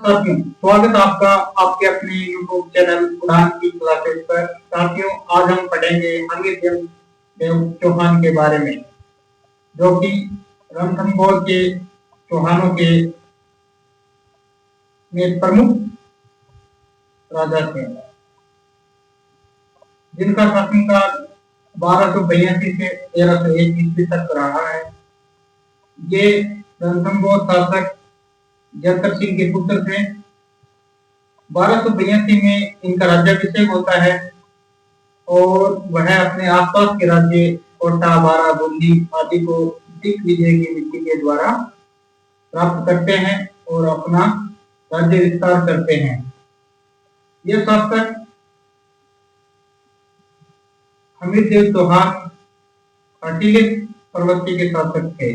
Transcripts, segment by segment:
साथियों, स्वागत आपका आपके अपने यूट्यूब चैनल उड़ान की क्लासेस पर। साथियों, आज हम पढ़ेंगे हमीरदेव चौहान के बारे में, जो कि रणथंभौर के चौहानों के में प्रमुख राजा थे, जिनका शासनकाल 1282 से 1301 ईस्वी तक रहा है। ये रणथंभौर शासक जयकर सिंह के पुत्र थे। 1282 में इनका राज्याभिषेक होता है और वह अपने आसपास के राज्य कोटा, बारा, बूंदी आदि को दिग्विजय की नीति के द्वारा प्राप्त करते हैं और अपना राज्य विस्तार करते हैं। यह शासक हमीरदेव चौहान हठीले प्रवृत्ति के शासक थे,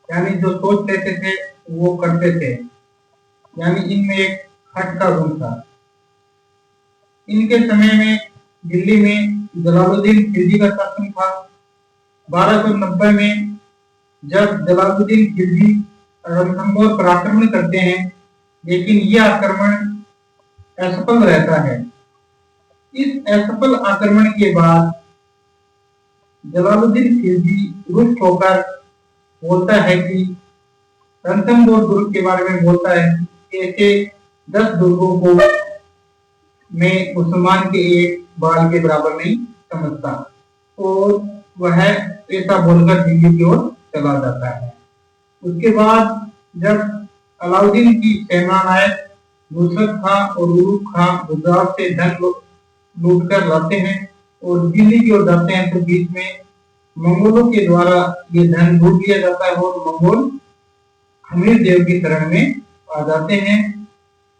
यानी जो सोच लेते थे वो करते थे, यानी इनमें एक हट का गुण था। इनके समय में दिल्ली में जलालुद्दीन खिलजी का शासन था। 1290 में जब जलालुद्दीन खिलजी रणथंभौर पर आक्रमण करते हैं, लेकिन यह आक्रमण असफल रहता है। इस असफल आक्रमण के बाद जलालुद्दीन खिलजी रुष्ट होकर बोलता है कि रणथंभौर दुर्ग के बारे में बोलता है कि ऐसे 10 दुर्गों को मैं मुसलमान के एक बाल के बराबर नहीं समझता, और वह ऐसा बोलकर दिल्ली की ओर चला जाता है। उसके बाद जब अलाउद्दीन की सेनानायक नुसरत खां और उलूग खां गुजरात से धन लूट कर लाते हैं और दिल्ली की ओर जाते हैं, तो बीच में मंगोलों के द्वारा ये धन लूट लिया जाता है और मंगोल हमीरदेव की शरण में आ जाते हैं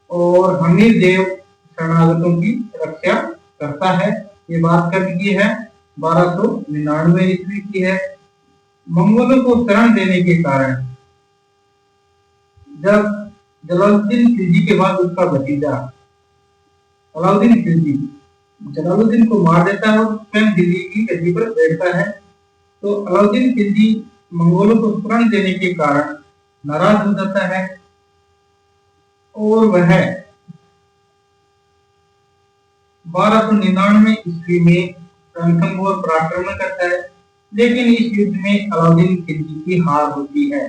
और हमीरदेव शरणागतों की रक्षा करता है। ये बात कब की है? 1299 ईस्वी की है। मंगोलों को शरण देने के कारण जब जलालुद्दीन खिलजी के बाद उसका भतीजा अलाउद्दीन खिलजी जलालुद्दीन को मार देता है और स्वयं दिल्ली की गद्दी पर बैठता है, तो अलाउद्दीन खिलजी मंगोलों को शरण देने के कारण नाराज हो जाता है और वह 1299 ईस्वी में रणथंभौर पर आक्रमण करता है, लेकिन इस युद्ध में अलाउद्दीन खिलजी की हार होती है।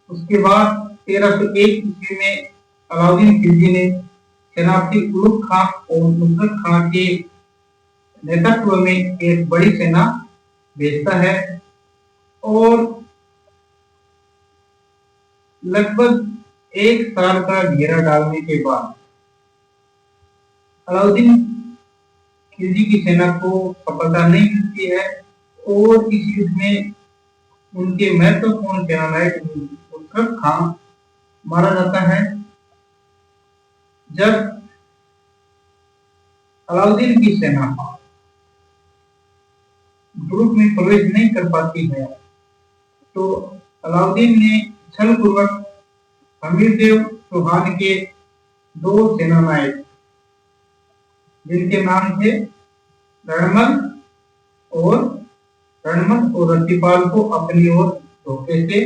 उसके बाद 1301 ईस्वी में अलाउद्दीन खिलजी ने सेनापति उलूग खां और नुसरत खां के नेतृत्व में एक बड़ी सेना भेजता है और लगभग 1 साल का घेरा डालने के बाद अलाउद्दीन खिलजी की सेना को सफलता नहीं मिलती है और इस युद्ध में उनके महत्वपूर्ण सेनानायक नुसरत खां मारा जाता है। जब अलाउद्दीन की सेना दुर्ग में प्रवेश नहीं कर पाती है, तो अलाउद्दीन ने छलपूर्वक हमीरदेव चौहान के 2 सेनानायक, जिनके नाम थे रणमल और रतिपाल को अपनी ओर धोखे से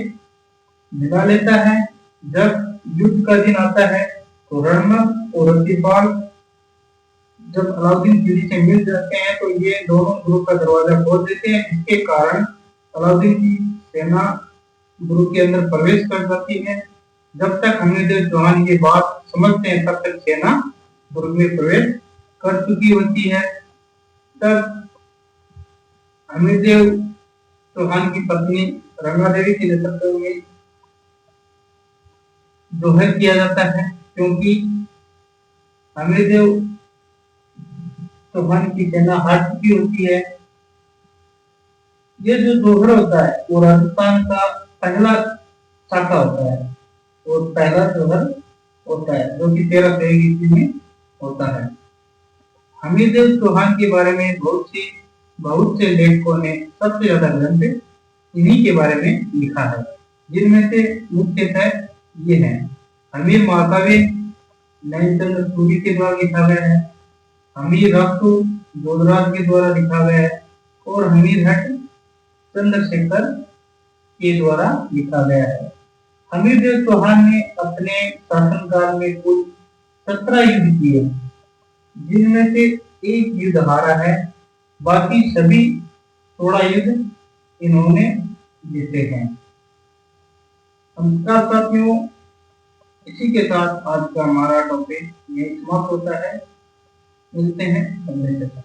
मिला लेता है। जब युद्ध का दिन आता है तो रणमल और रतिपाल जब अलाउद्दीन खिलजी से मिल जाते हैं, तो ये दोनों दुर्ग का दरवाजा खोल देते हैं, जिसके कारण अलाउद्दीन की सेना दुर्ग के अंदर प्रवेश कर जाती है। जब तक हमीरदेव चौहान ये बात समझते हैं, तब तक सेना दुर्ग में प्रवेश कर चुकी होती है। तब हमीरदेव चौहान की पत्नी रंगादेवी के नेतृत्व में दोहर किया जाता है, क्योंकि हमीरदेव चौहान की सेना हार चुकी होती है। ये जो दोहर होता है वो राजस्थान का पहला शाखा होता है और पहला दोहर होता है, जो कि 1301 ईस्वी में होता है। हमीरदेव चौहान के बारे में बहुत से लेखकों ने सबसे ज्यादा ग्रंथ इन्हीं के बारे में लिखा है, जिनमें से मुख्यतः ये हैं। हमीर महाकाव्य नैनचंद्र सूरी के द्वारा लिखा गया है, हमीर राष्ट्र जोधराज के द्वारा लिखा गया है और हमीर हट चंद्रशेखर के द्वारा लिखा गया है। हमीरदेव चौहान ने अपने शासनकाल में कुल 17 युद्ध किए, जिनमें से एक युद्ध हारा है, बाकी सभी 16 युद्ध इन्होंने जीते हैं। नमस्कार साथियों, इसी के साथ आज का हमारा टॉपिक यही समाप्त होता है। मिलते हैं अगले सत्र में।